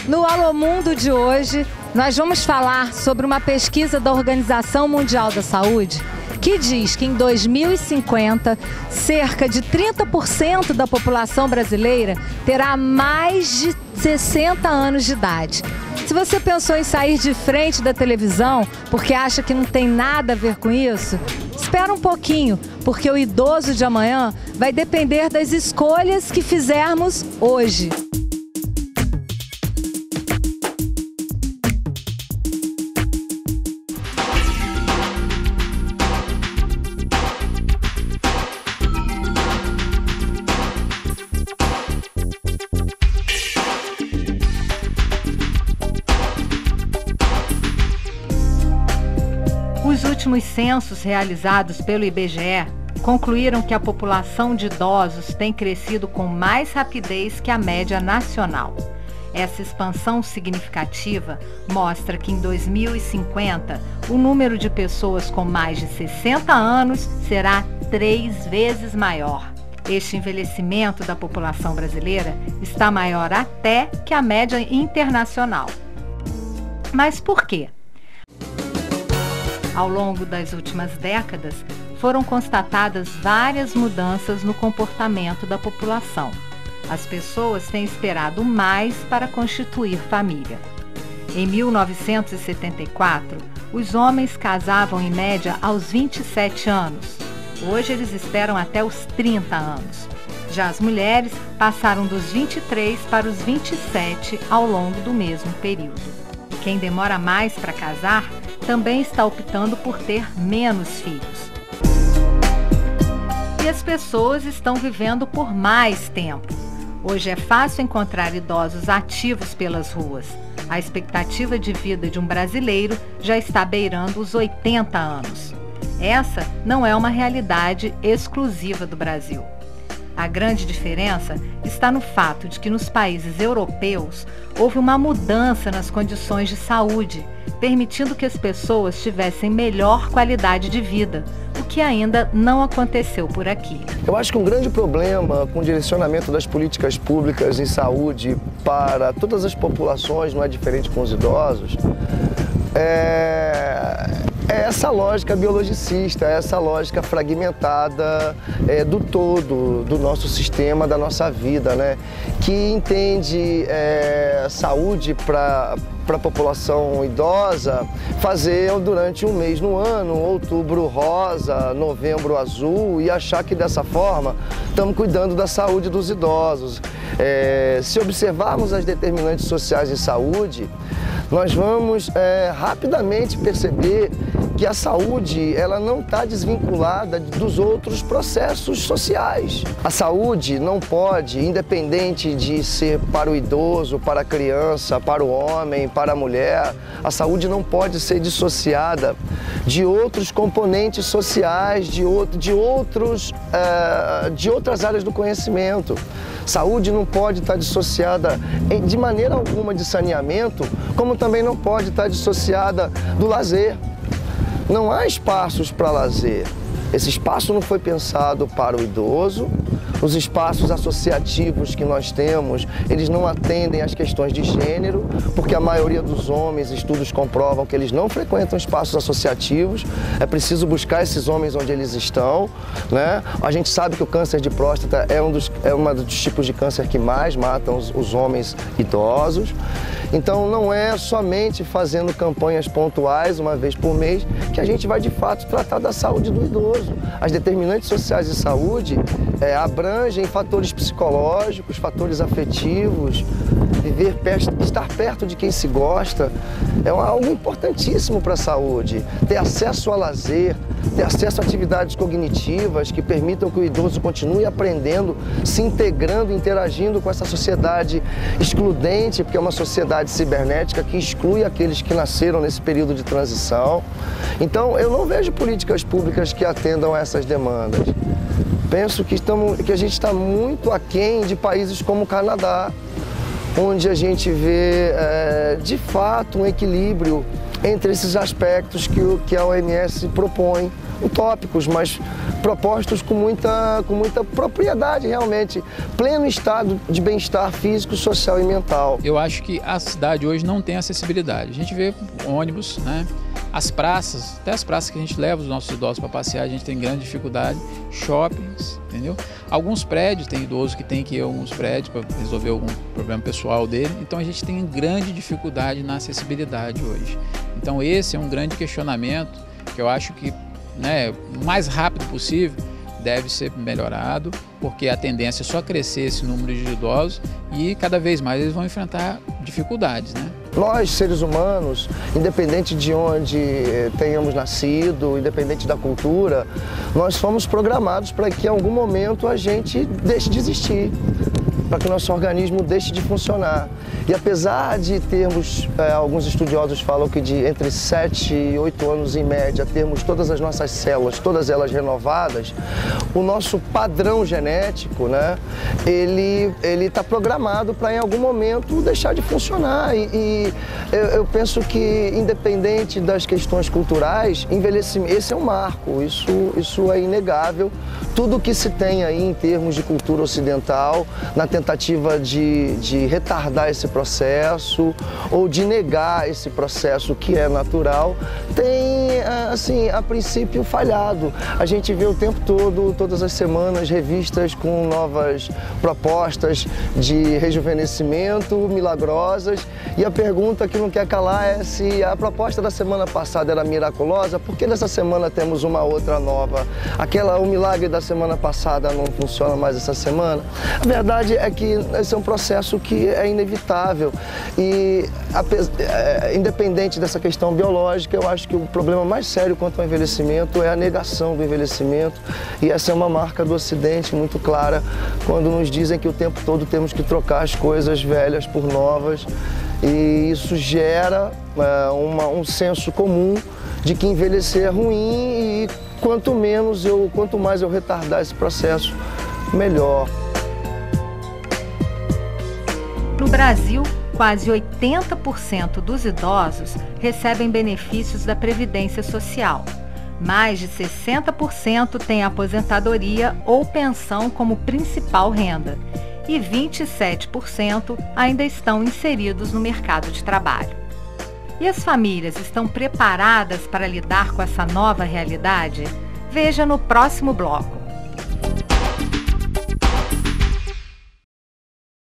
No Alô Mundo de hoje, nós vamos falar sobre uma pesquisa da Organização Mundial da Saúde que diz que em 2050, cerca de 30% da população brasileira terá mais de 60 anos de idade. Se você pensou em sair de frente da televisão porque acha que não tem nada a ver com isso, espera um pouquinho, porque o idoso de amanhã vai depender das escolhas que fizermos hoje. Os últimos censos realizados pelo IBGE concluíram que a população de idosos tem crescido com mais rapidez que a média nacional. Essa expansão significativa mostra que em 2050 o número de pessoas com mais de 60 anos será 3 vezes maior. Este envelhecimento da população brasileira está maior até que a média internacional. Mas por quê? Ao longo das últimas décadas, foram constatadas várias mudanças no comportamento da população. As pessoas têm esperado mais para constituir família. Em 1974, os homens casavam em média aos 27 anos. Hoje eles esperam até os 30 anos. Já as mulheres passaram dos 23 para os 27 ao longo do mesmo período. E quem demora mais para casar também está optando por ter menos filhos. E as pessoas estão vivendo por mais tempo. Hoje é fácil encontrar idosos ativos pelas ruas. A expectativa de vida de um brasileiro já está beirando os 80 anos. Essa não é uma realidade exclusiva do Brasil. A grande diferença está no fato de que nos países europeus houve uma mudança nas condições de saúde, permitindo que as pessoas tivessem melhor qualidade de vida, o que ainda não aconteceu por aqui. Eu acho que um grande problema com o direcionamento das políticas públicas em saúde para todas as populações, não é diferente com os idosos, é essa lógica biologicista, essa lógica fragmentada do todo, do nosso sistema, da nossa vida, né? Que entende saúde para a população idosa fazer durante um mês no ano, outubro rosa, novembro azul, e achar que dessa forma estamos cuidando da saúde dos idosos. Se observarmos as determinantes sociais de saúde, nós vamos rapidamente perceber que a saúde ela não está desvinculada dos outros processos sociais. A saúde não pode, independente de ser para o idoso, para a criança, para o homem, para a mulher, a saúde não pode ser dissociada de outros componentes sociais, de outras áreas do conhecimento. Saúde não pode estar dissociada de maneira alguma de saneamento, como também não pode estar dissociada do lazer. Não há espaços para lazer. Esse espaço não foi pensado para o idoso. Os espaços associativos que nós temos, eles não atendem às questões de gênero, porque a maioria dos homens, estudos comprovam que eles não frequentam espaços associativos. É preciso buscar esses homens onde eles estão, né? A gente sabe que o câncer de próstata é um dos tipos de câncer que mais matam os homens idosos. Então não é somente fazendo campanhas pontuais, uma vez por mês, que a gente vai de fato tratar da saúde do idoso. As determinantes sociais de saúde abrangem fatores psicológicos, fatores afetivos, estar perto de quem se gosta, é algo importantíssimo para a saúde. Ter acesso a lazer, ter acesso a atividades cognitivas que permitam que o idoso continue aprendendo, se integrando, interagindo com essa sociedade excludente, porque é uma sociedade cibernética que exclui aqueles que nasceram nesse período de transição. Então, eu não vejo políticas públicas que atendam a essas demandas. Penso que a gente está muito aquém de países como o Canadá, onde a gente vê, de fato, um equilíbrio entre esses aspectos que a OMS propõe, utópicos, mas propostos com muita propriedade, realmente. Pleno estado de bem-estar físico, social e mental. Eu acho que a cidade hoje não tem acessibilidade. A gente vê ônibus, né? As praças, até as praças que a gente leva os nossos idosos para passear, a gente tem grande dificuldade. Shoppings, entendeu? Alguns prédios, tem idoso que tem que ir a alguns prédios para resolver algum problema pessoal dele. Então a gente tem grande dificuldade na acessibilidade hoje. Então esse é um grande questionamento que eu acho que, né, o mais rápido possível deve ser melhorado, porque a tendência é só crescer esse número de idosos e cada vez mais eles vão enfrentar dificuldades, né? Nós, seres humanos, independente de onde tenhamos nascido, independente da cultura, nós fomos programados para que em algum momento a gente deixe de existir, para que o nosso organismo deixe de funcionar. E apesar de termos, alguns estudiosos falam que de entre 7 e 8 anos em média, termos todas as nossas células, todas elas renovadas, o nosso padrão genético, né, ele está programado para em algum momento deixar de funcionar. E eu penso que, independente das questões culturais, envelhecimento, esse é um marco, isso é inegável. Tudo que se tem aí em termos de cultura ocidental, na tentativa de retardar esse processo ou de negar esse processo que é natural, tem, assim, a princípio falhado. A gente vê o tempo todo, todas as semanas, revistas com novas propostas de rejuvenescimento milagrosas, e a pergunta que não quer calar é se a proposta da semana passada era miraculosa, por que nessa semana temos uma outra nova? O milagre da semana passada não funciona mais essa semana? A verdade é que esse é um processo que é inevitável e, independente dessa questão biológica, eu acho que o problema mais sério quanto ao envelhecimento é a negação do envelhecimento, e essa é uma marca do Ocidente muito clara quando nos dizem que o tempo todo temos que trocar as coisas velhas por novas, e isso gera um senso comum de que envelhecer é ruim, e quanto mais eu retardar esse processo, melhor. No Brasil, quase 80% dos idosos recebem benefícios da Previdência Social. Mais de 60% têm aposentadoria ou pensão como principal renda. E 27% ainda estão inseridos no mercado de trabalho. E as famílias estão preparadas para lidar com essa nova realidade? Veja no próximo bloco.